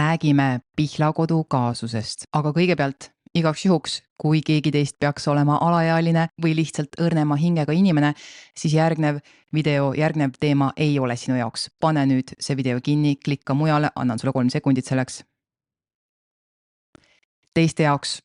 räägime Pihlakodu kaasusest, aga kõigepealt igaks juhuks, kui keegi teist peaks olema alaealine või lihtsalt õrnema hingega inimene, siis järgnev teema ei ole sinu jaoks. Pane nüüd see video kinni, klikka mujale, annan sulle 3 sekundit selleks. Teiste jaoks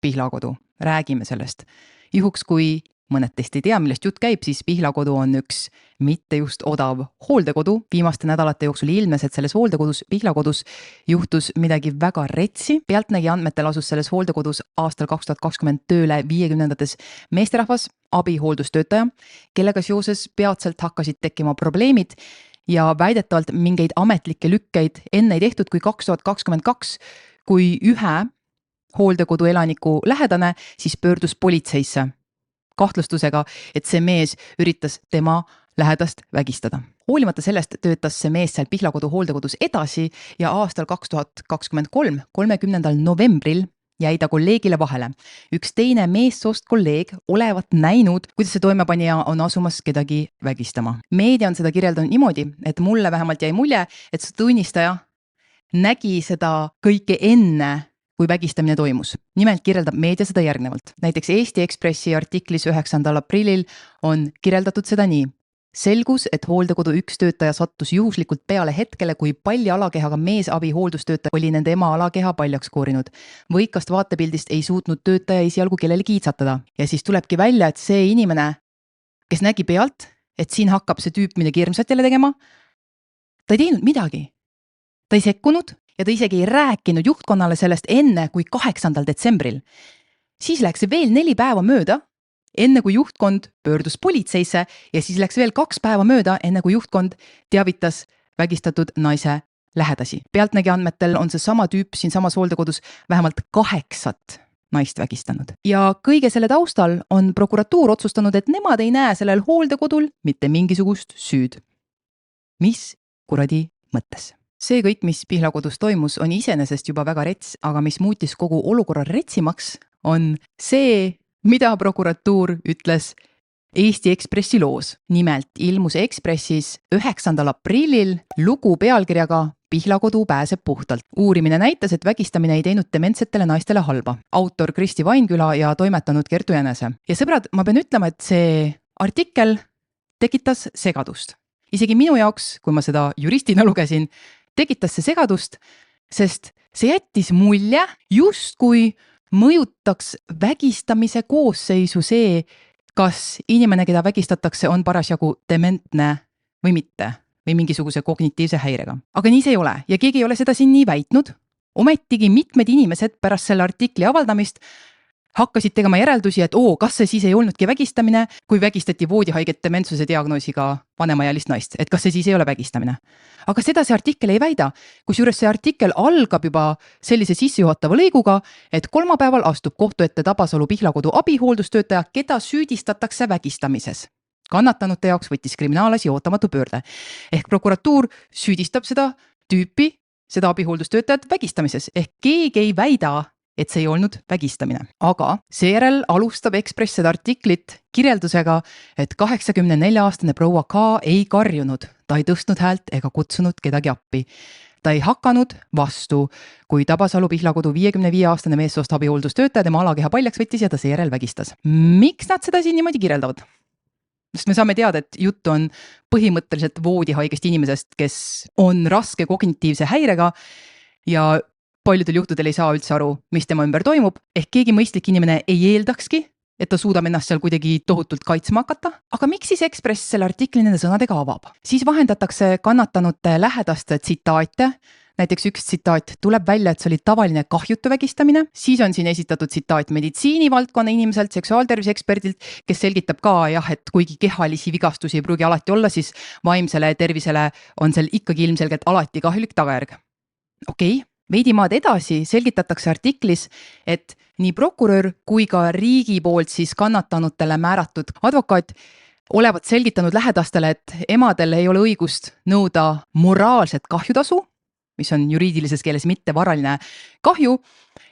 Pihlakodu, räägime sellest. Juhuks, kui mõned teist ei tea, millest jutt käib, siis Pihlakodu on üks mitte just odav hooldekodu. Viimaste nädalate jooksul ilmnes, et selles hooldekodus, Pihlakodus juhtus midagi väga retsi. Pealtnägija andmetel asus selles hooldekodus aastal 2020 tööle 50ndates meesterahvas, abihooldustöötaja, kellega seoses peatselt hakkasid tekkima probleemid ja väidetavalt mingeid ametlikke lükkeid enne ei tehtud kui 2022, kui ühe hooldekodu elaniku lähedane siis pöördus politseisse kahtlustusega, et see mees üritas tema lähedast vägistada. Hoolimata sellest töötas see mees seal Pihlakodu hooldekodus edasi ja aastal 2023, 30. novembril jäi ta kolleegile vahele. Üks teine meessoost kolleeg olevat näinud, kuidas see toimepanija on asumas kedagi vägistama. Meedia on seda kirjeldanud niimoodi, et mulle vähemalt jäi mulje, et see tunnistaja nägi seda kõike enne, kui vägistamine toimus. Nimelt kirjeldab meedia seda järgnevalt. Näiteks Eesti Ekspressi artiklis 9. aprillil on kirjeldatud seda nii. Selgus, et hooldekodu üks töötaja sattus juhuslikult peale hetkele, kui palli alakehaga meesabi hooldustöötaja oli nende ema alakeha paljaks koorinud. Võikast vaatepildist ei suutnud töötaja esialgu kellelegi kiitsatada. Ja siis tulebki välja, et see inimene, kes nägi pealt, et siin hakkab see tüüp midagi hirmsat jälle tegema, ta ei teinud midagi. Ta ei sekkunud ja ta isegi ei rääkinud juhtkonnale sellest enne kui 8. detsembril. Siis läks veel 4 päeva mööda, enne kui juhtkond pöördus politseisse ja siis läks veel 2 päeva mööda, enne kui juhtkond teavitas vägistatud naise lähedasi. Pealtnägija andmetel on see sama tüüp siin samas hooldekodus vähemalt 8 naist vägistanud. Ja kõige selle taustal on prokuratuur otsustanud, et nemad ei näe sellel hooldekodul mitte mingisugust süüd. Mis kuradi mõttes? See kõik, mis Pihlakodus toimus, on iseenesest juba väga rets, aga mis muutis kogu olukorra retsimaks, on see, mida prokuratuur ütles Eesti Ekspressi loos. Nimelt ilmus Ekspressis 9. aprillil lugu pealkirjaga Pihlakodu pääseb puhtalt. Uurimine näitas, et vägistamine ei teinud dementsetele naistele halba. Autor Kristi Vainküla ja toimetanud Kertu Jänese. Ja sõbrad, ma pean ütlema, et see artikkel tekitas segadust. Isegi minu jaoks, kui ma seda juristina lugesin, tekitas see segadust, sest see jättis mulje, justkui mõjutaks vägistamise koosseisu see, kas inimene, keda vägistatakse, on parasjagu dementne või mitte, või mingisuguse kognitiivse häirega. Aga nii see ei ole ja keegi ei ole seda siin nii väitnud. Ometigi mitmed inimesed pärast selle artikli avaldamist hakkasid tegema järeldusi, et kas see siis ei olnudki vägistamine, kui vägistati voodihaiget dementsuse diagnoosiga vanemaealist naist, et kas see siis ei ole vägistamine. Aga seda see artikkel ei väida, kusjuures see artikkel algab juba sellise sissejuhatava lõiguga, et kolmapäeval astub kohtu ette Tabasalu Pihlakodu abihooldustöötaja, keda süüdistatakse vägistamises. Kannatanute jaoks võttis kriminaalasi ootamatu pöörde. Ehk prokuratuur süüdistab seda tüüpi, seda abihooldustöötajat vägistamises, ehk keegi ei väida, et see ei olnud vägistamine. Aga seejärel alustab Ekspress seda artiklit kirjeldusega, et 84-aastane proua K ei karjunud, ta ei tõstnud häält ega kutsunud kedagi appi. Ta ei hakanud vastu, kui Tabasalu Pihlakodu 55-aastane meessoost abihooldustöötaja tema alakeha paljaks võttis ja ta seejärel vägistas. Miks nad seda siin niimoodi kirjeldavad? Sest me saame teada, et jutt on põhimõtteliselt voodihaigest inimesest, kes on raske kognitiivse häirega ja paljudel juhtudel ei saa üldse aru, mis tema ümber toimub, ehk keegi mõistlik inimene ei eeldakski, et ta suudab ennast seal kuidagi tohutult kaitsma hakata. Aga miks siis Ekspress selle artikli nende sõnadega avab? Siis vahendatakse kannatanute lähedaste tsitaate. Näiteks üks tsitaat tuleb välja, et see oli tavaline kahjutu vägistamine. Siis on siin esitatud tsitaat meditsiinivaldkonna inimeselt, seksuaaltervise eksperdilt, kes selgitab ka, et kuigi kehalisi vigastusi ei pruugi alati olla, siis vaimsele tervisele on seal ikkagi ilmselgelt alati kahjulik tagajärg. Okei. Veidi maad edasi selgitatakse artiklis, et nii prokurör kui ka riigi poolt siis kannatanutele määratud advokaat olevat selgitanud lähedastele, et emadel ei ole õigust nõuda moraalset kahjutasu, mis on juriidilises keeles mitte varaline kahju,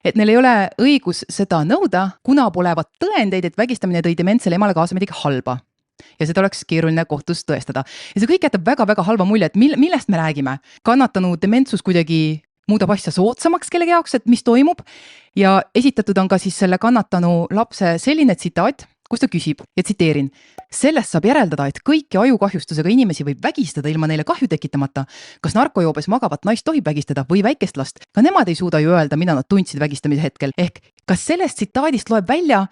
et neil ei ole õigus seda nõuda, kuna polevat tõendeid, et vägistamine tõi dementsele emale kaasa midagi halba. Ja seda oleks keeruline kohtus tõestada. Ja see kõik jätab väga-väga halva mulje, et millest me räägime. Kannatanu dementsus kuidagi muudab asja soodsamaks kellegi jaoks, et mis toimub ja esitatud on ka siis selle kannatanu lapse selline tsitaat, kus ta küsib ja tsiteerin. Sellest saab järeldada, et kõiki ajukahjustusega inimesi võib vägistada ilma neile kahju tekitamata. Kas narkojoobes magavat naist tohib vägistada või väikest last? Ka nemad ei suuda ju öelda, mida nad tundsid vägistamise hetkel. Ehk kas sellest tsitaadist loeb välja,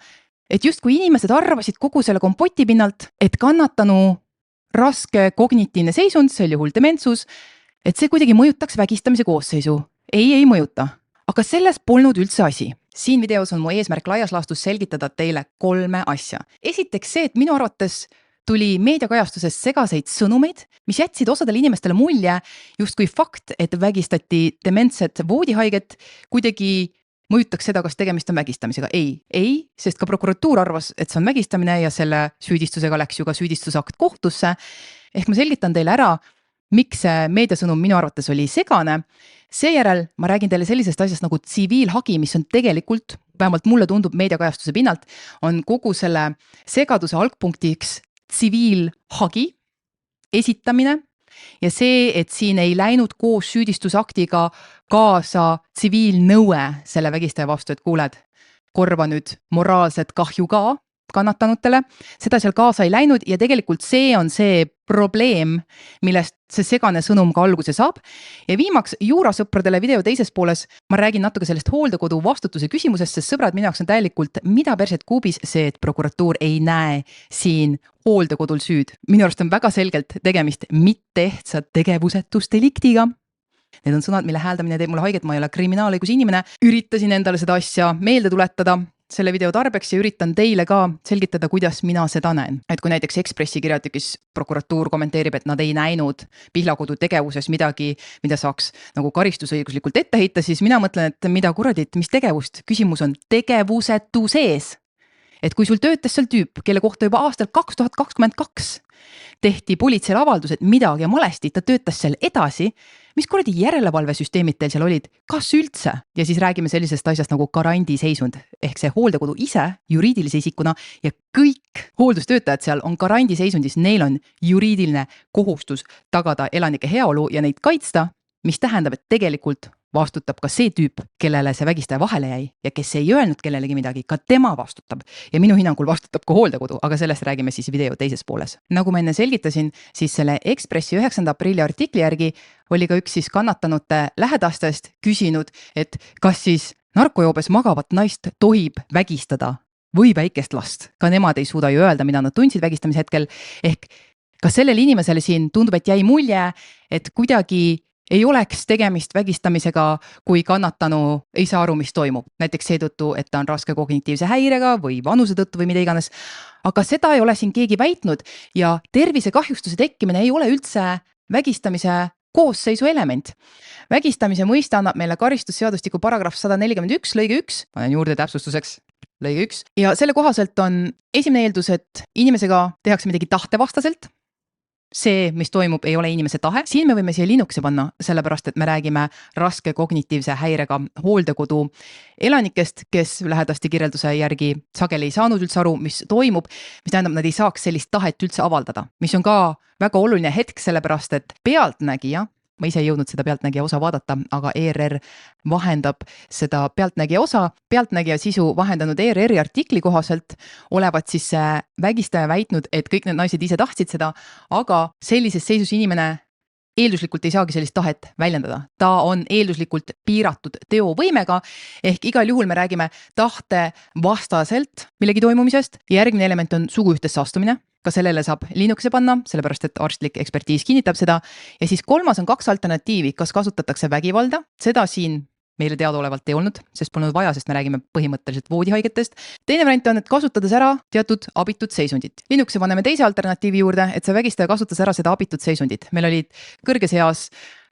et justkui inimesed arvasid kogu selle kompoti pinnalt, et kannatanu raske kognitiivne seisund, sel juhul dementsus, et see kuidagi mõjutaks vägistamise koosseisu. Ei mõjuta. Aga selles polnud üldse asi. Siin videos on mu eesmärk laias laastus selgitada teile 3 asja. Esiteks see, et minu arvates tuli meediakajastuses segaseid sõnumeid, mis jätsid osadele inimestele mulje, justkui fakt, et vägistati dementset voodihaiget, kuidagi mõjutaks seda, kas tegemist on vägistamisega. Ei, sest ka prokuratuur arvas, et see on vägistamine ja selle süüdistusega läks ju ka süüdistusakt kohtusse. Ehk ma selgitan teile ära, miks see meediasõnum minu arvates oli segane. Seejärel ma räägin teile sellisest asjast nagu tsiviilhagi, mis on tegelikult, vähemalt mulle tundub meediakajastuse pinnalt, on kogu selle segaduse algpunktiks tsiviilhagi esitamine ja see, et siin ei läinud koos süüdistusaktiga kaasa tsiviilnõue selle vägistaja vastu, et kuuled, korva nüüd moraalset kahju ka kannatanutele, seda seal kaasa ei läinud ja tegelikult see on see probleem, millest see segane sõnum ka alguse saab. Ja viimaks juurasõpradele video teises pooles ma räägin natuke sellest hooldekodu vastutuse küsimusest, sest sõbrad, minu jaoks on täielikult mida perset kuubis see, et prokuratuur ei näe siin hooldekodul süüd. Minu arust on väga selgelt tegemist mitte-ehtsa tegevusetusdeliktiga. Need on sõnad, mille hääldamine teeb mulle haiget, ma ei ole kriminaalõiguse inimene. Üritasin endale seda asja meelde tuletada selle video tarbeks ja üritan teile ka selgitada, kuidas mina seda näen. Et kui näiteks Ekspressi kirjatikis prokuratuur kommenteerib, et nad ei näinud Pihlakodu tegevuses midagi, mida saaks nagu karistusõiguslikult ette heita, siis mina mõtlen, et mida kuradit, mis tegevust? Küsimus on tegevusetuses. Et kui sul töötas seal tüüp, kelle kohta juba aastal 2022 tehti politseile avaldus, et midagi on valesti, ta töötas seal edasi, mis kuradi järelevalvesüsteemid teil seal olid, kas üldse? Ja siis räägime sellisest asjast nagu garandiseisund, ehk see hooldekodu ise juriidilise isikuna ja kõik hooldustöötajad seal on garandiseisundis, neil on juriidiline kohustus tagada elanike heaolu ja neid kaitsta, mis tähendab, et tegelikult vastutab ka see tüüp, kellele see vägistaja vahele jäi ja kes ei öelnud kellelegi midagi, ka tema vastutab. Ja minu hinnangul vastutab ka hooldekodu, aga sellest räägime siis video teises pooles. Nagu ma enne selgitasin, siis selle Ekspressi 9. aprilli artikli järgi oli ka üks siis kannatanute lähedastest küsinud, et kas siis narkojoobes magavat naist tohib vägistada või väikest last. Ka nemad ei suuda ju öelda, mida nad tundsid vägistamise hetkel. Ehk ka sellele inimesele siin tundub, et jäi mulje, et kuidagi ei oleks tegemist vägistamisega, kui kannatanu ei saa aru, mis toimub. Näiteks seetõttu, et ta on raske kognitiivse häirega või vanuse tõttu või mida iganes. Aga seda ei ole siin keegi väitnud ja tervisekahjustuse tekkimine ei ole üldse vägistamise koosseisu element. Vägistamise mõiste annab meile karistusseadustiku paragrahv 141 lõige 1, panen juurde täpsustuseks lõige 1, ja selle kohaselt on esimene eeldus, et inimesega tehakse midagi tahtevastaselt. See, mis toimub, ei ole inimese tahe. Siin me võime siia linnukese panna, sellepärast, et me räägime raske kognitiivse häirega hooldekodu elanikest, kes lähedaste kirjelduse järgi sageli ei saanud üldse aru, mis toimub, mis tähendab, nad ei saaks sellist tahet üldse avaldada, mis on ka väga oluline hetk, sellepärast, et pealtnägija, ma ise ei jõudnud seda pealtnägija osa vaadata, aga ERR vahendab seda pealtnägija osa. Pealtnägija sisu vahendanud ERR-i artikli kohaselt olevat siis vägistaja väitnud, et kõik need naised ise tahtsid seda, aga sellises seisus inimene eelduslikult ei saagi sellist tahet väljendada. Ta on eelduslikult piiratud teovõimega, ehk igal juhul me räägime tahte vastaselt millegi toimumisest. Järgmine element on suguühtesse astumine. Ka sellele saab linnukese panna, sellepärast et arstlik ekspertiis kinnitab seda. Ja siis 3. on 2 alternatiivi, kas kasutatakse vägivalda. Seda siin meile teadaolevalt ei olnud, sest polnud vaja, sest me räägime põhimõtteliselt voodihaigetest. Teine variant on, et kasutades ära teatud abitud seisundit. Linnukese paneme teise alternatiivi juurde, et see vägistaja kasutas ära seda abitud seisundit. Meil olid kõrges eas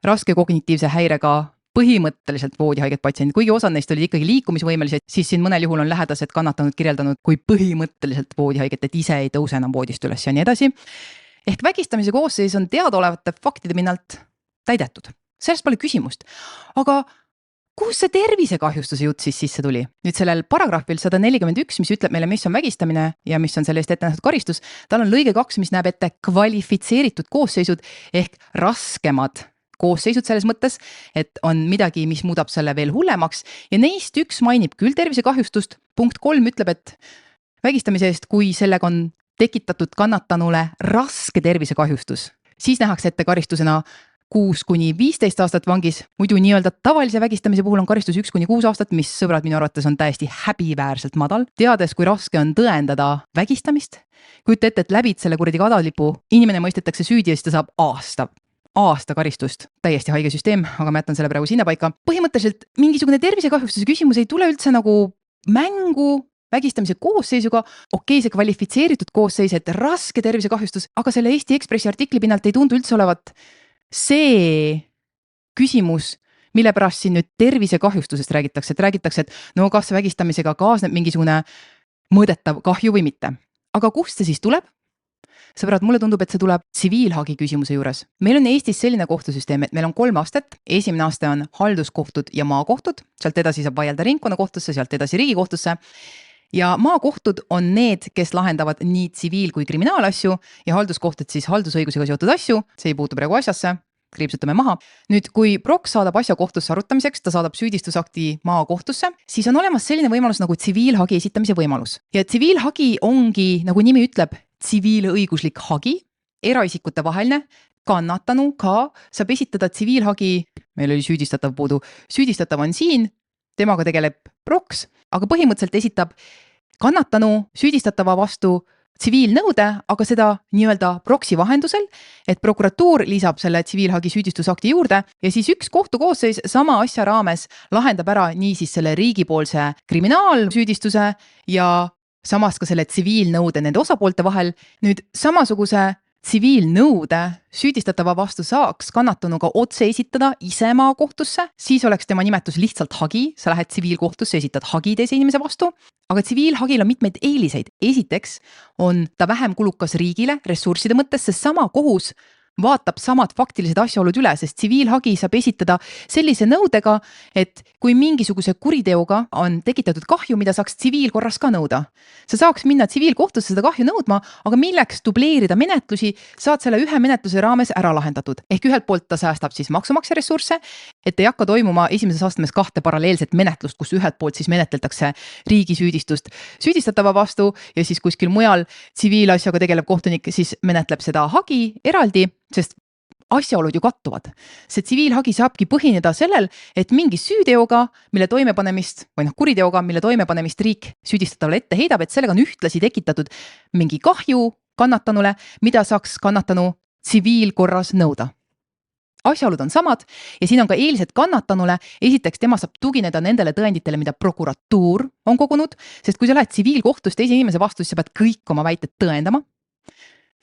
raske kognitiivse häirega põhimõtteliselt voodihaiget patsiendid, kuigi osad neist olid ikkagi liikumisvõimelised, siis siin mõnel juhul on lähedased kannatanud kirjeldanud kui põhimõtteliselt voodihaiget, et ise ei tõuse enam voodist üles ja nii edasi. Ehk vägistamise koosseis on teadaolevate faktide pinnalt täidetud. Sellest pole küsimust. Aga kus see tervisekahjustuse jutt siis sisse tuli? Nüüd sellel paragrahvil 141, mis ütleb meile, mis on vägistamine ja mis on selle eest ette nähtud karistus, tal on lõige 2, mis näeb ette kvalifitseeritud koosseisud ehk raskemad koosseisud selles mõttes, et on midagi, mis muudab selle veel hullemaks ja neist üks mainib küll tervisekahjustust. Punkt 3 ütleb, et vägistamise eest, kui sellega on tekitatud kannatanule raske tervisekahjustus, siis nähakse ette karistusena 6–15 aastat vangis. Muidu nii-öelda tavalise vägistamise puhul on karistus 1–6 aastat, mis sõbrad minu arvates on täiesti häbiväärselt madal. Teades, kui raske on tõendada vägistamist, kujuta ette, et läbid selle kuradi kadalipu, inimene mõistetakse süüdi ja siis ta saab aasta karistust. Täiesti haige süsteem, aga ma jätan selle praegu sinna paika. Põhimõtteliselt mingisugune tervisekahjustuse küsimus ei tule üldse nagu mängu vägistamise koosseisuga. Okei, see kvalifitseeritud koosseis, et raske tervisekahjustus, aga selle Eesti Ekspressi artikli pinnalt ei tundu üldse olevat see küsimus, mille pärast siin nüüd tervisekahjustusest räägitakse, et räägitakse, et no kas vägistamisega kaasneb mingisugune mõõdetav kahju või mitte. Aga kust see siis tuleb? Sõbrad, mulle tundub, et see tuleb tsiviilhagi küsimuse juures. Meil on Eestis selline kohtusüsteem, et meil on 3 astet. Esimene aste on halduskohtud ja maakohtud, sealt edasi saab vaielda ringkonnakohtusse, sealt edasi riigikohtusse. Ja maakohtud on need, kes lahendavad nii tsiviil- kui kriminaalasju ja halduskohtud siis haldusõigusega seotud asju. See ei puutu praegu asjasse, kriipsutame maha. Nüüd, kui proks saadab asja kohtusse arutamiseks, ta saadab süüdistusakti maakohtusse, siis on olemas selline võimalus nagu tsiviilhagi esitamise võimalus. Ja tsiviilhagi ongi, nagu nimi ütleb, tsiviilõiguslik hagi, eraisikute vaheline, kannatanu ka saab esitada tsiviilhagi, meil oli süüdistatav puudu, süüdistatav on siin, temaga tegeleb proks, aga põhimõtteliselt esitab kannatanu süüdistatava vastu tsiviilnõude, aga seda nii-öelda proksi vahendusel, et prokuratuur lisab selle tsiviilhagi süüdistusakti juurde ja siis üks kohtukoosseis sama asja raames lahendab ära nii siis selle riigipoolse kriminaalsüüdistuse ja samas ka selle tsiviilnõude nende osapoolte vahel. Nüüd samasuguse tsiviilnõude süüdistatava vastu saaks kannatanuga otse esitada ise maakohtusse, siis oleks tema nimetus lihtsalt hagi, sa lähed tsiviilkohtusse, esitad hagi teise inimese vastu, aga tsiviilhagil on mitmeid eeliseid. Esiteks on ta vähem kulukas riigile ressursside mõttes, sest sama kohus vaatab samad faktilised asjaolud üle, sest tsiviilhagi saab esitada sellise nõudega, et kui mingisuguse kuriteoga on tekitatud kahju, mida saaks tsiviilkorras ka nõuda. Sa saaks minna tsiviilkohtusse seda kahju nõudma, aga milleks dubleerida menetlusi, saad selle ühe menetluse raames ära lahendatud. Ehk ühelt poolt ta säästab siis maksumaksja ressursse, et ei hakka toimuma esimeses astmes 2 paralleelset menetlust, kus ühelt poolt siis menetletakse riigi süüdistust süüdistatava vastu ja siis kuskil mujal tsiviilasjaga tegelev kohtunik siis menetleb seda hagi eraldi, sest asjaolud ju kattuvad. See tsiviilhagi saabki põhineda sellel, et mingi süüteoga, mille toimepanemist või kuriteoga, mille toimepanemist riik süüdistatavale ette heidab, et sellega on ühtlasi tekitatud mingi kahju kannatanule, mida saaks kannatanu tsiviilkorras nõuda. Asjaolud on samad ja siin on ka eelised kannatanule. Esiteks tema saab tugineda nendele tõenditele, mida prokuratuur on kogunud, sest kui sa lähed tsiviilkohtus teise inimese vastu, siis sa pead kõik oma väited tõendama.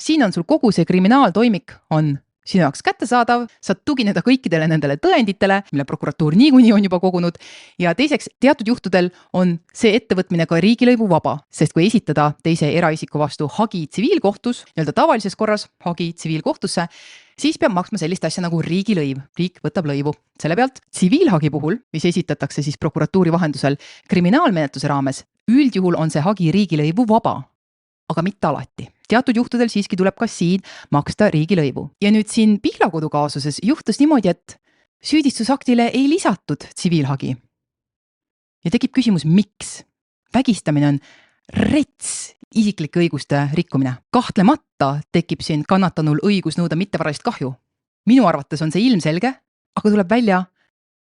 Siin on sul kogu see kriminaaltoimik on sinu jaoks kättesaadav, saad tugineda kõikidele nendele tõenditele, mille prokuratuur niikuinii on juba kogunud ja teiseks teatud juhtudel on see ettevõtmine ka riigilõivu vaba, sest kui esitada teise eraisiku vastu hagi tsiviilkohtus, nii-öelda tavalises korras hagi tsiviilkohtusse, siis peab maksma sellist asja nagu riigilõiv. Riik võtab lõivu. Selle pealt tsiviilhagi puhul, mis esitatakse siis prokuratuuri vahendusel kriminaalmenetluse raames, üldjuhul on see hagi riigilõivu vaba, aga mitte alati. Teatud juhtudel siiski tuleb ka siin maksta riigilõivu. Ja nüüd siin Pihlakodu kaasuses juhtus niimoodi, et süüdistusaktile ei lisatud tsiviilhagi. Ja tekib küsimus, miks? Vägistamine on rets isiklike õiguste rikkumine. Kahtlemata tekib siin kannatanul õigus nõuda mittevaralist kahju. Minu arvates on see ilmselge, aga tuleb välja,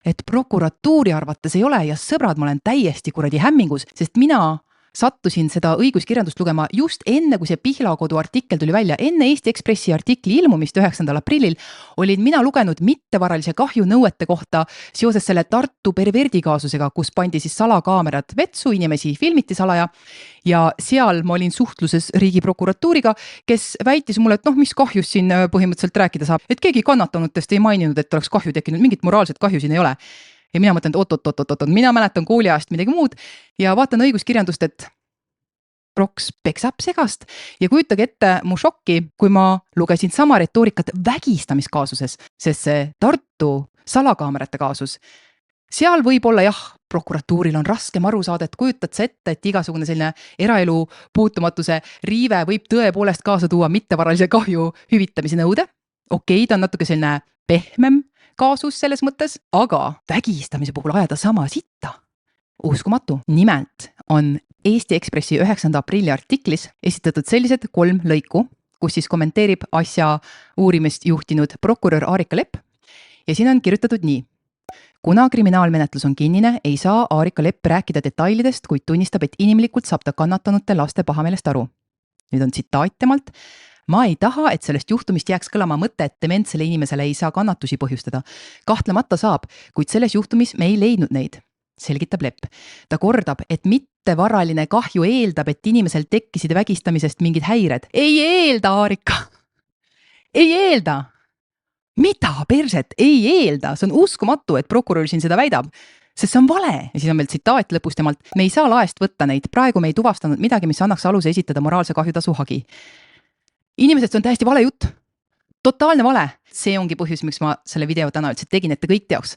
et prokuratuuri arvates ei ole ja sõbrad, ma olen täiesti kuradi hämmingus, sest mina sattusin seda õiguskirjandust lugema just enne, kui see Pihlakodu artikkel tuli välja. Enne Eesti Ekspressi artikli ilmumist 9. aprillil olin mina lugenud mittevaralise kahju nõuete kohta seoses selle Tartu perverdikaasusega, kus pandi siis salakaamerad vetsu, inimesi filmiti salaja ja seal ma olin suhtluses riigiprokuratuuriga, kes väitis mulle, et mis kahjus siin põhimõtteliselt rääkida saab, et keegi kannatanutest ei maininud, et oleks kahju tekkinud, mingit moraalset kahju siin ei ole. Ja mina mõtlen, et mina mäletan kooliajast midagi muud ja vaatan õiguskirjandust, et proks peksab segast ja kujutage ette mu šokki, kui ma lugesin sama retoorikat vägistamiskaasuses, sest see Tartu salakaamerate kaasus, seal võib olla jah, prokuratuuril on raskem aru saada, et kujutad sa ette, et igasugune selline eraelu puutumatuse riive võib tõepoolest kaasa tuua mittevaralise kahju hüvitamise nõude. okei, ta on natuke selline pehmem kaasus selles mõttes, aga vägistamise puhul ajada sama sitta. Uskumatu. Nimelt on Eesti Ekspressi 9. aprilli artiklis esitatud sellised 3 lõiku, kus siis kommenteerib asja uurimist juhtinud prokurör Aarika Lepp ja siin on kirjutatud nii. Kuna kriminaalmenetlus on kinnine, ei saa Aarika Lepp rääkida detailidest, kuid tunnistab, et inimlikult saab ta kannatanute laste pahameelest aru. Nüüd on tsitaat temalt. Ma ei taha, et sellest juhtumist jääks kõlama mõte, et dementsele inimesele ei saa kannatusi põhjustada. Kahtlemata saab, kuid selles juhtumis me ei leidnud neid, selgitab Lepp. Ta kordab, et mittevaraline kahju eeldab, et inimesel tekkisid vägistamisest mingid häired. Ei eelda, Aarika! Ei eelda! Mida perset? Ei eelda! See on uskumatu, et prokurör siin seda väidab. Sest see on vale. Ja siis on veel tsitaat lõpus temalt. Me ei saa laest võtta neid. Praegu me ei tuvastanud midagi, mis annaks aluse esitada moraalse kahjutasu hagi. Inimesed, see on täiesti vale jutt. Totaalne vale. See ongi põhjus, miks ma selle video täna üldse tegin, et te kõik teaks.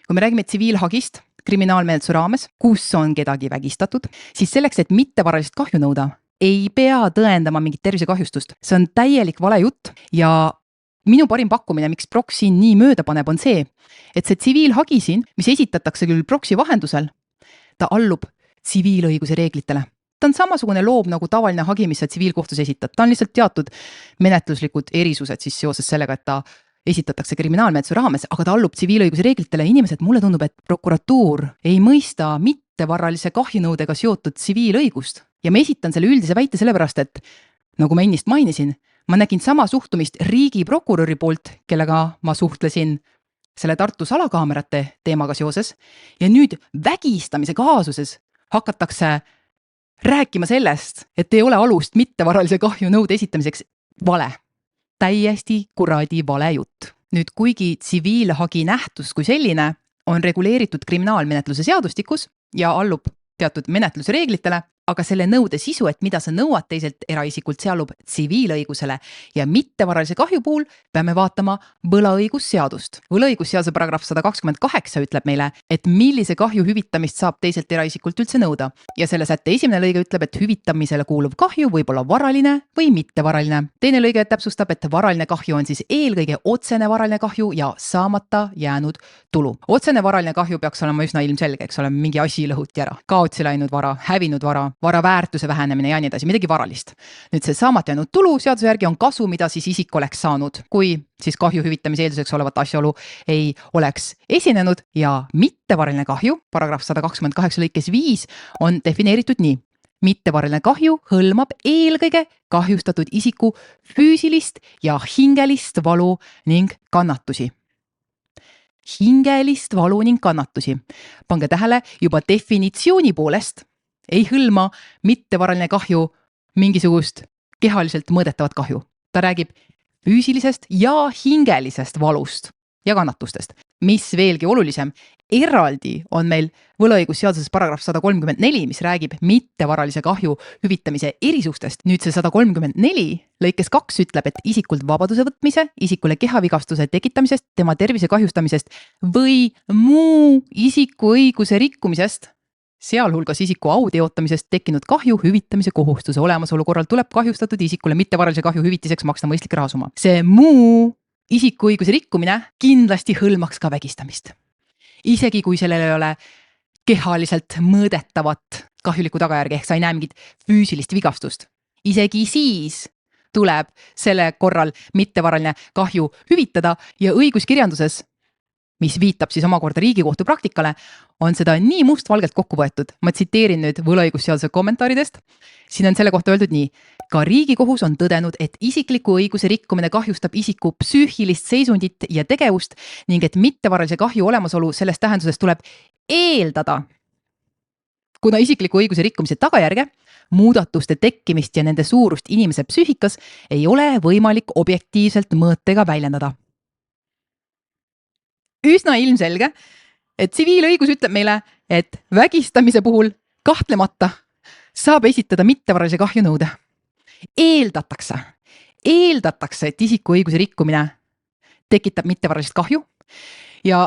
Kui me räägime tsiviilhagist kriminaalmenetluse raames, kus on kedagi vägistatud, siis selleks, et mittevaralist kahju nõuda, ei pea tõendama mingit tervisekahjustust. See on täielik vale jutt ja minu parim pakkumine, miks Prox siin nii mööda paneb, on see, et see tsiviilhagi siin, mis esitatakse küll Proxi vahendusel, ta allub tsiviilõiguse reeglitele. Ta on samasugune loom nagu tavaline hagi, mis sa tsiviilkohtus esitad. Ta on lihtsalt teatud menetluslikud erisused siis seoses sellega, et ta esitatakse kriminaalmenetluse raames, aga ta allub tsiviilõiguse reeglitele. Inimesed, mulle tundub, et prokuratuur ei mõista mittevaralise kahjunõudega seotud tsiviilõigust. Ja ma esitan selle üldise väite sellepärast, et nagu ma ennist mainisin, ma nägin sama suhtumist riigiprokuröri poolt, kellega ma suhtlesin selle Tartu salakaamerate teemaga seoses. Ja nüüd vägistamise kaasuses hakatakse rääkima sellest, et ei ole alust mittevaralise kahju nõude esitamiseks. Vale. Täiesti kuradi vale jutt. Nüüd, kuigi tsiviilhagi nähtus kui selline on reguleeritud kriminaalmenetluse seadustikus ja allub teatud menetlusreeglitele, aga selle nõude sisu, et mida sa nõuad teiselt eraisikult, see allub tsiviilõigusele ja mittevaralise kahju puhul peame vaatama võlaõigusseadust. Võlaõigusseaduse paragrahv 128 ütleb meile, et millise kahju hüvitamist saab teiselt eraisikult üldse nõuda. Ja selle sätte esimene lõige ütleb, et hüvitamisele kuuluv kahju võib olla varaline või mittevaraline. Teine lõige täpsustab, et varaline kahju on siis eelkõige otsene varaline kahju ja saamata jäänud tulu. Otsene varaline kahju peaks olema üsna ilmselge, eks ole, mingi asi lõhuti ära, kaotsi läinud vara, hävinud vara väärtuse vähenemine ja nii edasi, midagi varalist. Nüüd see saamata jäänud tulu seaduse järgi on kasu, mida siis isik oleks saanud, kui siis kahju hüvitamise eelduseks olevat asjaolu ei oleks esinenud ja mittevaraline kahju, paragrahv 128 lõikes 5 on defineeritud nii. Mittevaraline kahju hõlmab eelkõige kahjustatud isiku füüsilist ja hingelist valu ning kannatusi. Hingelist valu ning kannatusi. Pange tähele, juba definitsiooni poolest ei hõlma mittevaraline kahju mingisugust kehaliselt mõõdetavat kahju. Ta räägib füüsilisest ja hingelisest valust ja kannatustest. Mis veelgi olulisem, eraldi on meil võlaõigusseaduses paragrahv 134, mis räägib mittevaralise kahju hüvitamise erisustest. Nüüd see 134 lõikes 2 ütleb, et isikult vabaduse võtmise, isikule kehavigastuse tekitamisest, tema tervise kahjustamisest või muu isiku õiguse rikkumisest, sealhulgas isiku au teotamisest tekkinud kahju hüvitamise kohustuse olemasolu korral tuleb kahjustatud isikule mittevaralise kahju hüvitiseks maksta mõistlik rahasumma. See muu isiku õiguse rikkumine kindlasti hõlmaks ka vägistamist. Isegi kui sellel ei ole kehaliselt mõõdetavat kahjulikku tagajärge, ehk sa ei näe mingit füüsilist vigastust. Isegi siis tuleb selle korral mittevaraline kahju hüvitada ja õiguskirjanduses, mis viitab siis omakorda Riigikohtu praktikale, on seda nii mustvalgelt kokku võetud. Ma tsiteerin nüüd võlaõigusseaduse kommentaaridest. Siin on selle kohta öeldud nii. Ka Riigikohus on tõdenud, et isikliku õiguse rikkumine kahjustab isiku psüühilist seisundit ja tegevust ning et mittevaralise kahju olemasolu selles tähenduses tuleb eeldada. Kuna isikliku õiguse rikkumise tagajärge, muudatuste tekkimist ja nende suurust inimese psüühikas ei ole võimalik objektiivselt mõõtega väljendada. Üsna ilmselge, et tsiviilõigus ütleb meile, et vägistamise puhul kahtlemata saab esitada mittevaralise kahju nõude. Eeldatakse, et isiku õiguse rikkumine tekitab mittevaralist kahju ja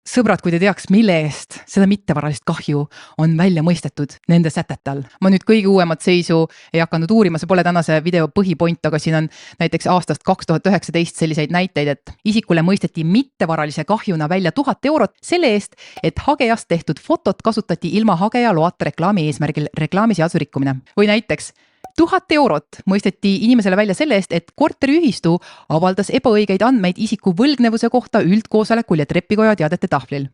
sõbrad, kui te teaks, mille eest seda mittevaralist kahju on välja mõistetud nende sätete all. Ma nüüd kõige uuemat seisu ei hakanud uurima, see pole tänase video põhipoint, aga siin on näiteks aastast 2019 selliseid näiteid, et isikule mõisteti mittevaralise kahjuna välja 1000 eurot selle eest, et hagejast tehtud fotot kasutati ilma hageja loata reklaami eesmärgil reklaamiseaduse rikkumine. Või näiteks 1000 eurot mõisteti inimesele välja selle eest, et korteriühistu avaldas ebaõigeid andmeid isiku võlgnevuse kohta üldkoosolekul ja trepikoja teadete tahvlil.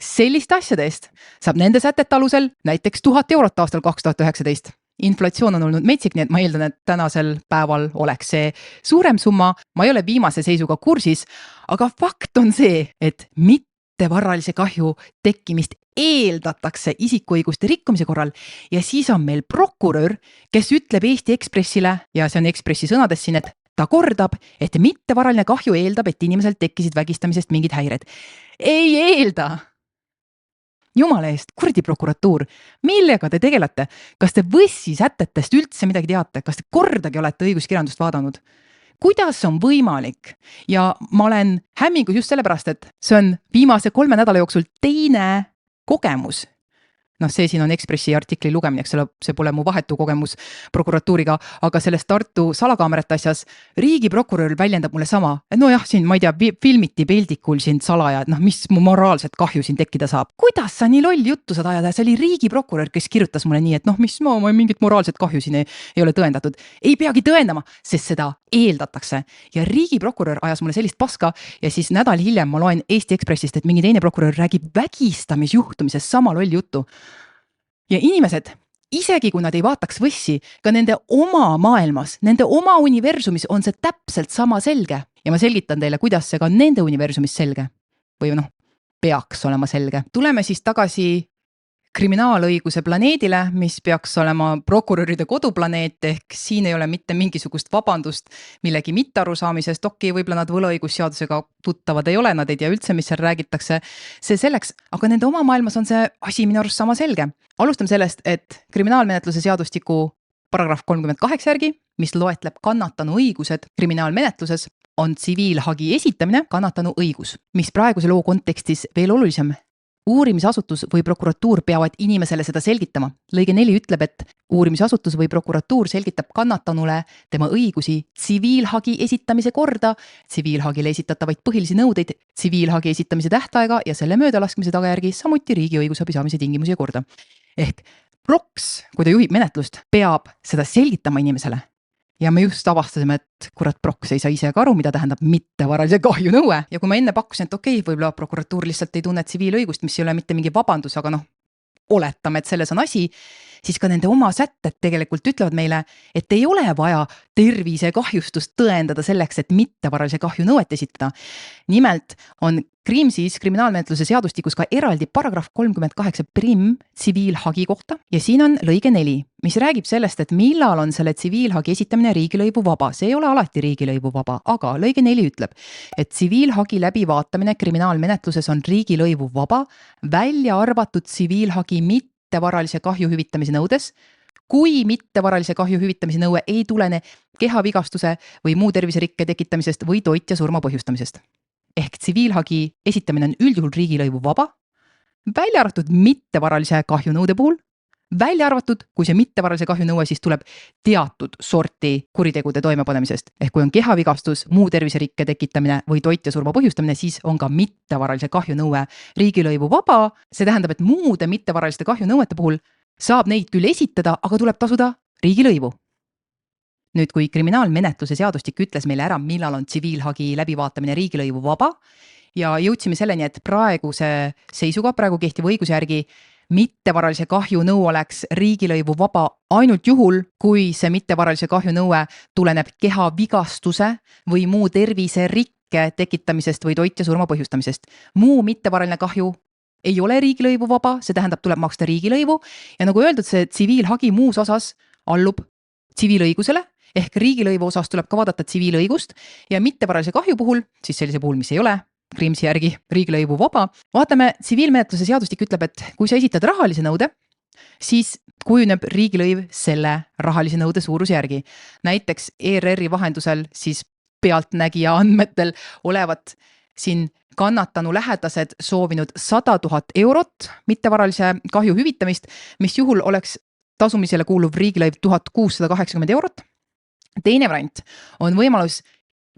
Selliste asjade eest saab nende sätete alusel näiteks 1000 eurot aastal 2019. Inflatsioon on olnud metsik, nii et ma eeldan, et tänasel päeval oleks see suurem summa. Ma ei ole viimase seisuga kursis, aga fakt on see, et mittevaralise kahju tekkimist eeldatakse isikuõiguste rikkumise korral ja siis on meil prokurör, kes ütleb Eesti Ekspressile, ja see on Ekspressi sõnades siin, et ta kordab, et mittevaraline kahju eeldab, et inimesel tekkisid vägistamisest mingid häired. Ei eelda! Jumala eest, kurdi prokuratuur, millega te tegelete? Kas te võssi sätetest üldse midagi teate? Kas te kordagi olete õiguskirjandust vaadanud? Kuidas on võimalik? Ja ma olen hämmingus just sellepärast, et see on viimase 3 nädala jooksul teine kogemus. See siin on Ekspressi artikli lugemine, see pole mu vahetu kogemus prokuratuuriga, aga selles Tartu salakaamerate asjas riigiprokurör väljendab mulle sama, et nojah, siin, ma ei tea, filmiti Peldikul siin salaja, et mis mu moraalset kahju siin tekkida saab. Kuidas sa nii loll juttu saad ajada? See oli riigiprokurör, kes kirjutas mulle nii, et mis ma mingit moraalset kahju siin ei ole tõendatud. Ei peagi tõendama, sest seda eeldatakse. Ja riigiprokurör ajas mulle sellist paska ja siis nädal hiljem ma loen Eesti Ekspressist, et mingi teine prokurör räägib vägistamisjuhtumisest sama loll juttu. Ja inimesed, isegi kui nad ei vaataks võssi, ka nende oma maailmas, nende oma universumis on see täpselt sama selge. Ja ma selgitan teile, kuidas see ka nende universumis selge. Või peaks olema selge. Tuleme siis tagasi kriminaalõiguse planeedile, mis peaks olema prokuröride koduplaneet, ehk siin ei ole mitte mingisugust vabandust millegi mittearusaamisest. Võib-olla nad võlaõigusseadusega tuttavad ei ole, nad ei tea üldse, mis seal räägitakse. See selleks, aga nende oma maailmas on see asi minu arust sama selge. Alustame sellest, et kriminaalmenetluse seadustiku paragrahv 38 järgi, mis loetleb kannatanu õigused kriminaalmenetluses, on tsiviilhagi esitamine kannatanu õigus, mis praeguse loo kontekstis veel olulisem. Uurimisasutus või prokuratuur peavad inimesele seda selgitama. Lõige 4 ütleb, et uurimisasutus või prokuratuur selgitab kannatanule tema õigusi tsiviilhagi esitamise korda, tsiviilhagile esitatavaid põhilisi nõudeid, tsiviilhagi esitamise tähtaega ja selle möödalaskmise tagajärgi, samuti riigi õigusabi saamise tingimusi ja korda. Ehk proks, kui ta juhib menetlust, peab seda selgitama inimesele. Ja me just avastasime, et kurat proks ei saa ise ka aru, mida tähendab mittevaralise kahju nõue. Ja kui ma enne pakkusin, et võib-olla prokuratuur lihtsalt ei tunne tsiviilõigust, mis ei ole mitte mingi vabandus, aga oletame, et selles on asi, siis ka nende oma sätted tegelikult ütlevad meile, et ei ole vaja tervisekahjustust tõendada selleks, et mittevaralise kahju nõuet esitada. Nimelt on Kriimsis kriminaalmenetluse seadustikus ka eraldi paragrahv 38 prim tsiviilhagi kohta ja siin on lõige 4, mis räägib sellest, et millal on selle tsiviilhagi esitamine riigilõivu vaba. See ei ole alati riigilõivu vaba, aga lõige 4 ütleb, et tsiviilhagi läbivaatamine kriminaalmenetluses on riigilõivu vaba, välja arvatud tsiviilhagi mittevaralise kahju hüvitamise nõudes, kui mittevaralise kahju hüvitamise nõue ei tulene kehavigastuse või muu terviserikke tekitamisest või toitja surma põhjustamisest. Ehk tsiviilhagi esitamine on üldjuhul riigilõivu vaba, välja arvatud mittevaralise kahju nõude puhul, välja arvatud, kui see mittevaralise kahju nõue siis tuleb teatud sorti kuritegude toimepanemisest. Ehk kui on kehavigastus, muu terviserikke tekitamine või toitja surma põhjustamine, siis on ka mittevaralise kahju nõue riigilõivu vaba. See tähendab, et muude mittevaraliste kahju nõuete puhul saab neid küll esitada, aga tuleb tasuda riigilõivu. Nüüd, kui kriminaalmenetluse seadustik ütles meile ära, millal on tsiviilhagi läbivaatamine riigilõivu vaba ja jõudsime selleni, et praeguse seisuga, praegu kehtiva õiguse järgi mittevaralise kahju nõu oleks riigilõivu vaba ainult juhul, kui see mittevaralise kahju nõue tuleneb kehavigastuse või muu terviserikke tekitamisest või toitja surma põhjustamisest. Muu mittevaraline kahju ei ole riigilõivu vaba, see tähendab, tuleb maksta riigilõivu ja nagu öeldud, see tsiviilhagi muus osas allub tsiviilõigusele. Ehk riigilõivu osas tuleb ka vaadata tsiviilõigust ja mittevaralise kahju puhul, siis sellise puhul, mis ei ole Kriimsi järgi riigilõivu vaba, vaatame, tsiviilmenetluse seadustik ütleb, et kui sa esitad rahalise nõude, siis kujuneb riigilõiv selle rahalise nõude suuruse järgi. Näiteks ERR-i vahendusel siis pealtnägija andmetel olevat siin kannatanu lähedased soovinud 100 000 eurot mittevaralise kahju hüvitamist, mis juhul oleks tasumisele kuuluv riigilõiv 1680 eurot. Teine variant on võimalus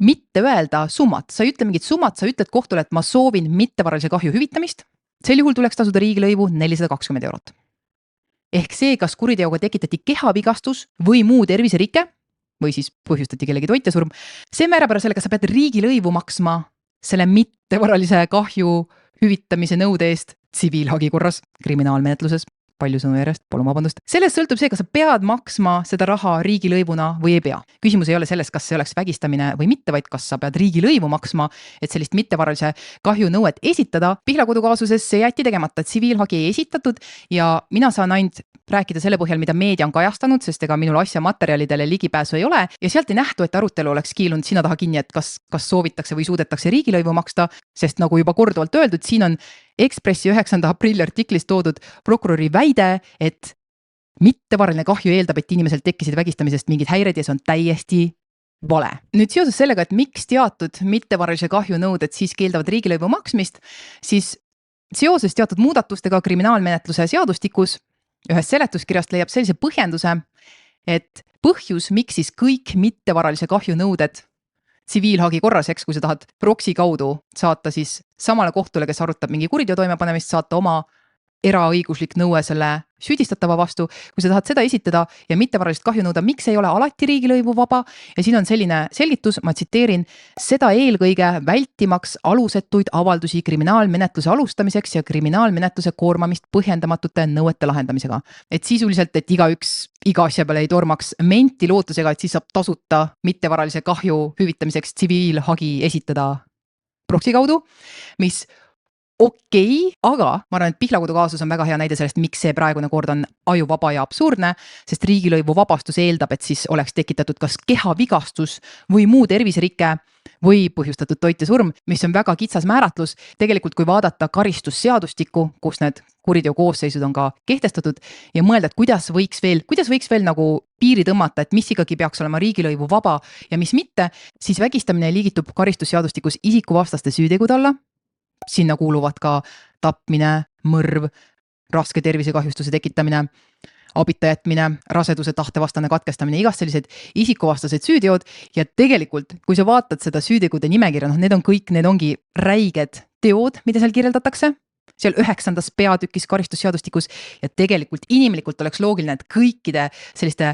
mitte öelda summat, sa ei ütle mingit summat, sa ütled kohtule, et ma soovin mittevaralise kahju hüvitamist. Sel juhul tuleks tasuda riigilõivu 420 eurot. Ehk see, kas kuriteoga tekitati kehavigastus või muu terviserike või siis põhjustati kellegi toitesurm, see määrab ära selle, kas sa pead riigilõivu maksma selle mittevaralise kahju hüvitamise nõude eest tsiviilhagi korras kriminaalmenetluses. Palju sõnu järjest, palun vabandust. Sellest sõltub see, kas sa pead maksma seda raha riigilõivuna või ei pea. Küsimus ei ole selles, kas see oleks vägistamine või mitte, vaid kas sa pead riigilõivu maksma, et sellist mittevaralise kahju nõuet esitada. Pihlakodu kaasuses see jäeti tegemata, tsiviilhagi ei esitatud ja mina saan ainult rääkida selle põhjal, mida meedia on kajastanud, sest ega minul asja materjalidele ligipääsu ei ole ja sealt ei nähtu, et arutelu oleks kiilunud sina taha kinni, et kas soovitakse või suudetakse riigilõivu maksta, sest nagu juba korduvalt öeldud, siin on Ekspressi 9. aprilli artiklis toodud prokuröri väide, et mittevaraline kahju eeldab, et inimesel tekkisid vägistamisest mingid häired ja see on täiesti vale. Nüüd seoses sellega, et miks teatud mittevaralise kahju nõuded siis keeldavad riigilõivu maksmist, siis seoses teatud muudatustega kriminaalmenetluse seadustikus ühest seletuskirjast leiab sellise põhjenduse, et põhjus, miks siis kõik mittevaralise kahju nõuded tsiviilhagi korras, eks, kui sa tahad proksi kaudu saata siis samale kohtule, kes arutab mingi kuriteo toimepanemist, saata oma eraõiguslik nõue selle süüdistatava vastu, kui sa tahad seda esitada ja mittevaralist kahju nõuda, miks ei ole alati riigilõivu vaba ja siin on selline selgitus, ma tsiteerin, seda eelkõige vältimaks alusetuid avaldusi kriminaalmenetluse alustamiseks ja kriminaalmenetluse koormamist põhjendamatute nõuete lahendamisega. Et sisuliselt, et igaüks iga asja peale ei tormaks menti lootusega, et siis saab tasuta mittevaralise kahju hüvitamiseks tsiviilhagi esitada proksi kaudu, mis okei, aga ma arvan, et Pihlakodu kaasus on väga hea näide sellest, miks see praegune kord on ajuvaba ja absurdne, sest riigilõivu vabastus eeldab, et siis oleks tekitatud kas kehavigastus või muu terviserike või põhjustatud toitesurm, mis on väga kitsas määratlus. Tegelikult, kui vaadata karistusseadustikku, kus need kuriteo koosseisud on ka kehtestatud ja mõelda, et kuidas võiks veel nagu piiri tõmmata, et mis ikkagi peaks olema riigilõivu vaba ja mis mitte, siis vägistamine liigitub karistusseadustikus isikuvastaste süütegude alla. Sinna kuuluvad ka tapmine, mõrv, raske tervisekahjustuse tekitamine, abita jätmine, raseduse tahtevastane katkestamine, igast sellised isikuvastased süüteod ja tegelikult, kui sa vaatad seda süütegude nimekirja, need ongi räiged teod, mida seal kirjeldatakse, seal 9. peatükis karistusseadustikus ja tegelikult inimlikult oleks loogiline, et kõikide selliste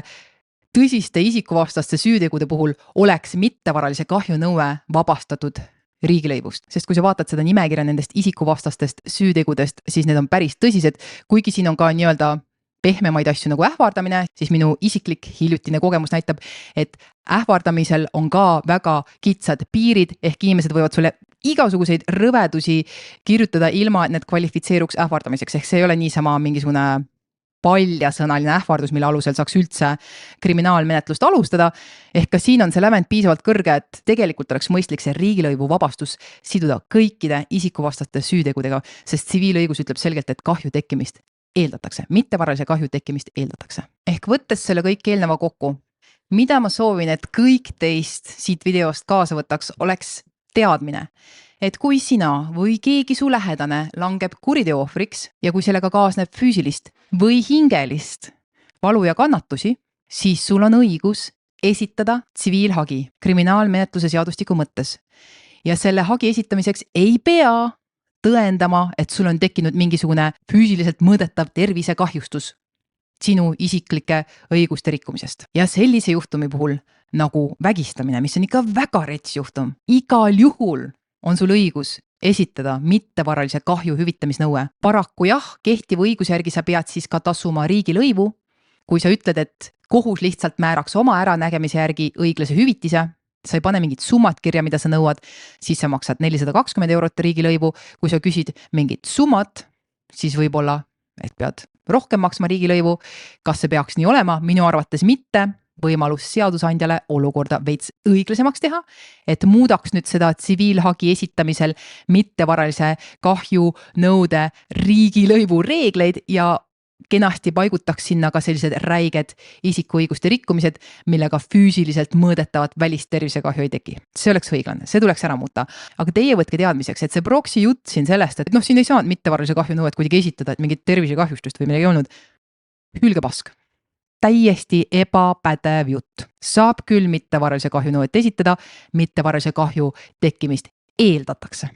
tõsiste isikuvastaste süütegude puhul oleks mittevaralise kahju nõue vabastatud riigilõivust, sest kui sa vaatad seda nimekirja nendest isikuvastastest süütegudest, siis need on päris tõsised, kuigi siin on ka nii-öelda pehmemaid asju nagu ähvardamine, siis minu isiklik hiljutine kogemus näitab, et ähvardamisel on ka väga kitsad piirid, ehk inimesed võivad sulle igasuguseid rõvedusi kirjutada ilma, et need kvalifitseeruks ähvardamiseks, ehk see ei ole niisama mingisugune paljasõnaline ähvardus, mille alusel saaks üldse kriminaalmenetlust alustada, ehk ka siin on see lävend piisavalt kõrge, et tegelikult oleks mõistlik see riigilõivu vabastus siduda kõikide isikuvastaste süütegudega, sest tsiviilõigus ütleb selgelt, et kahju tekkimist eeldatakse, mittevaralise kahju tekkimist eeldatakse. Ehk võttes selle kõik eelneva kokku, mida ma soovin, et kõik teist siit videost kaasa võtaks, oleks teadmine, et kui sina või keegi su lähedane langeb kuriteo ohvriks ja kui sellega kaasneb füüsilist või hingelist valu ja kannatusi, siis sul on õigus esitada tsiviilhagi kriminaalmenetluse seadustiku mõttes. Ja selle hagi esitamiseks ei pea tõendama, et sul on tekkinud mingisugune füüsiliselt mõõdetav tervisekahjustus sinu isiklike õiguste rikkumisest. Ja sellise juhtumi puhul nagu vägistamine, mis on ikka väga rets juhtum, igal juhul on sul õigus esitada mittevaralise kahju hüvitamisnõue. Paraku jah, kehtiva õiguse järgi sa pead siis ka tasuma riigilõivu, kui sa ütled, et kohus lihtsalt määraks oma äranägemise järgi õiglase hüvitise, sa ei pane mingit summat kirja, mida sa nõuad, siis sa maksad 420 eurot riigilõivu. Kui sa küsid mingit summat, siis võib-olla, et pead rohkem maksma riigilõivu. Kas see peaks nii olema? Minu arvates mitte. Võimalus seadusandjale olukorda veits õiglasemaks teha, et muudaks nüüd seda tsiviilhagi esitamisel mittevaralise kahju nõude riigilõivu reegleid ja kenasti paigutaks sinna ka sellised räiged isikuõiguste rikkumised, millega füüsiliselt mõõdetavat välist tervisekahju ei teki. See oleks õiglane, see tuleks ära muuta. Aga teie võtke teadmiseks, et see proksi jutt siin sellest, et siin ei saanud mittevaralise kahju nõuet kuidagi esitada, et mingit tervisekahjustust või midagi ei olnud. Hülge pask. Täiesti ebapädev jutt. Saab küll mittevaralise kahju nõuet esitada, mittevaralise kahju tekkimist eeldatakse.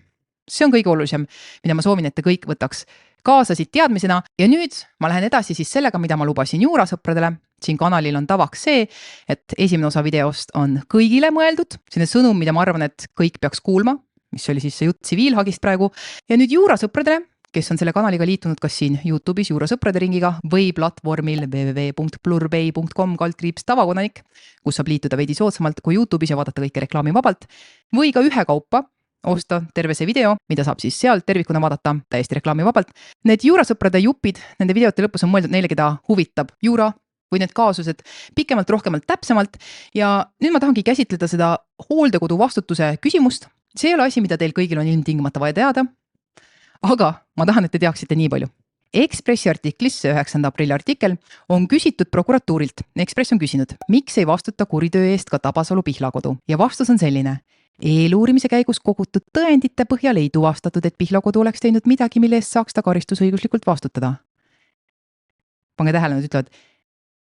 See on kõige olulisem, mida ma soovin, et te kõik võtaks kaasa siit teadmisena. Ja nüüd ma lähen edasi siis sellega, mida ma lubasin juurasõpradele. Siin kanalil on tavaks see, et esimene osa videost on kõigile mõeldud. Selline sõnum, mida ma arvan, et kõik peaks kuulma, mis oli siis see jutt tsiviilhagist praegu. Ja nüüd juurasõpradele, kes on selle kanaliga liitunud kas siin YouTube'is juurasõprade ringiga või platvormil www.plurbay.com/tavakodanik, kus saab liituda veidi soodsamalt kui YouTube'is ja vaadata kõike reklaamivabalt, või ka ühekaupa osta terve see video, mida saab siis seal tervikuna vaadata täiesti reklaamivabalt. Need juurasõprade jupid, nende videote lõpus on mõeldud neile, keda huvitab juura või need kaasused pikemalt, rohkemalt, täpsemalt. Ja nüüd ma tahangi käsitleda seda hooldekodu vastutuse küsimust. See ei ole asi, mida teil kõigil on ilmtingimata vaja teada. Aga ma tahan, et te teaksite nii palju. Ekspressi artiklis, 9. aprilli artikkel, on küsitud prokuratuurilt. Ekspress on küsinud, miks ei vastuta kuritöö eest ka Tabasalu Pihlakodu? Ja vastus on selline. Eeluurimise käigus kogutud tõendite põhjal ei tuvastatud, et Pihlakodu oleks teinud midagi, mille eest saaks ta karistusõiguslikult vastutada. Pange tähele, nad ütlevad,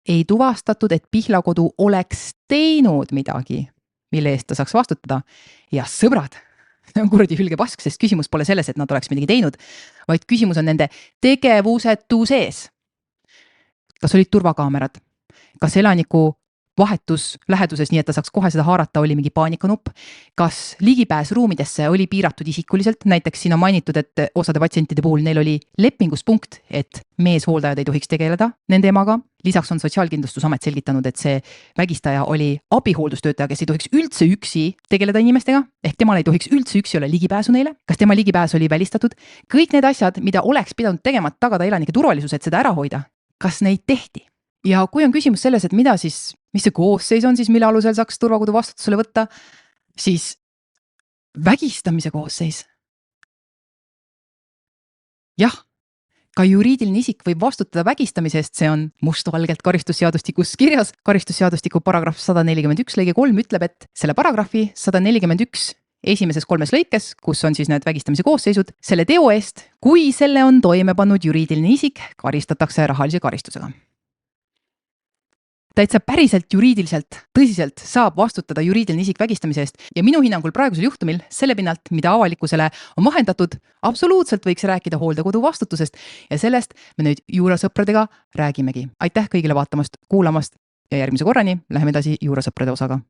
ei tuvastatud, et Pihlakodu oleks teinud midagi, mille eest ta saaks vastutada. Ja sõbrad, see on kuradi hülge pask, sest küsimus pole selles, et nad oleks midagi teinud, vaid küsimus on nende tegevusetuses. Kas olid turvakaamerad? Kas elaniku vahetus läheduses, nii et ta saaks kohe seda haarata, oli mingi paanikanupp? Kas ligipääs ruumidesse oli piiratud isikuliselt? Näiteks siin on mainitud, et osade patsientide puhul neil oli lepinguspunkt, et meeshooldajad ei tohiks tegeleda nende emaga. Lisaks on Sotsiaalkindlustusamet selgitanud, et see vägistaja oli abihooldustöötaja, kes ei tohiks üldse üksi tegeleda inimestega, ehk temal ei tohiks üldse üksi olla ligipääsu neile. Kas tema ligipääs oli välistatud? Kõik need asjad, mida oleks pidanud tegema, tagada elanike turvalisus, et seda ära hoida. Kas neid tehti? Ja kui on küsimus selles, et mida siis, mis see koosseis on siis, mille alusel saaks turvakodu vastutusele võtta, siis vägistamise koosseis. Jah, ka juriidiline isik võib vastutada vägistamise eest, see on mustvalgelt karistusseadustikus kirjas. Karistusseadustiku paragrahv 141 lõige 3 ütleb, et selle paragrahvi 141 esimeses 3 lõikes, kus on siis need vägistamise koosseisud, selle teo eest, kui selle on toime pannud juriidiline isik, karistatakse rahalise karistusega. Täitsa päriselt juriidiliselt, tõsiselt saab vastutada juriidiline isik vägistamise eest ja minu hinnangul praegusel juhtumil selle pinnalt, mida avalikkusele on vahendatud, absoluutselt võiks rääkida hooldekodu vastutusest ja sellest me nüüd juurasõpradega räägimegi. Aitäh kõigile vaatamast, kuulamast ja järgmise korrani läheme edasi juurasõprade osaga.